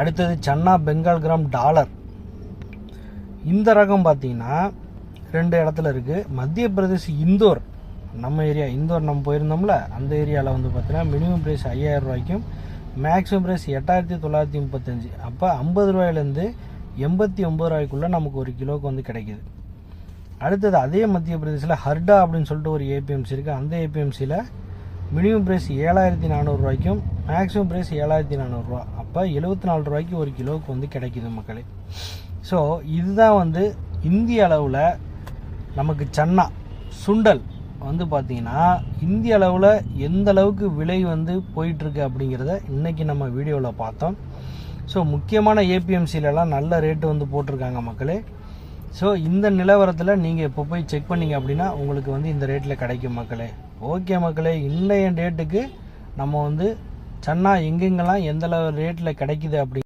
அடுத்தது chana Bengal gram dollar. இந்த ரகம் பார்த்தீங்கன்னா 2 இடத்துல இருக்குது. மத்திய பிரதேஷ் இந்தோர், நம்ம ஏரியா இந்தோர் நம்ம போயிருந்தோம்ல, அந்த ஏரியாவில் வந்து பார்த்தீங்கன்னா மினிமம் ப்ரைஸ் 5000 ரூபாய்க்கும் மேக்ஸிமம் ப்ரைஸ் 8935. அப்போ 50 ரூபாயிலேருந்து 89 ரூபாய்க்குள்ளே நமக்கு ஒரு கிலோவுக்கு வந்து கிடைக்கிது. அடுத்தது அதே மத்திய பிரதேசில் ஹர்டா அப்படின்னு சொல்லிட்டு ஒரு ஏபிஎம்சி இருக்குது. அந்த ஏபிஎம்சியில் மினிமம் ப்ரைஸ் 7400 ரூபாய்க்கும் மேக்ஸிமம் ப்ரைஸ் 7400 ரூபா. அப்போ 74 ரூபாய்க்கு ஒரு கிலோவுக்கு வந்து கிடைக்கிது மக்களே. ஸோ இதுதான் வந்து இந்திய அளவில் நமக்கு சன்னா சுண்டல் வந்து பார்த்திங்கன்னா இந்திய அளவில் எந்த அளவுக்கு விலை வந்து போயிட்டுருக்கு அப்படிங்கிறத இன்றைக்கி நம்ம வீடியோவில் பார்த்தோம். ஸோ முக்கியமான ஏபிஎம்சிலலாம் நல்ல ரேட்டு வந்து போட்டிருக்காங்க மக்களே. ஸோ இந்த நிலவரத்தில் நீங்கள் இப்போ போய் செக் பண்ணிங்க அப்படின்னா உங்களுக்கு வந்து இந்த ரேட்டில் கிடைக்கும் மக்களே. ஓகே மக்களே, இன்றைய டேட்டுக்கு நம்ம வந்து சன்னா எங்கெங்கெல்லாம் எந்த ரேட்டில் கிடைக்குது அப்படி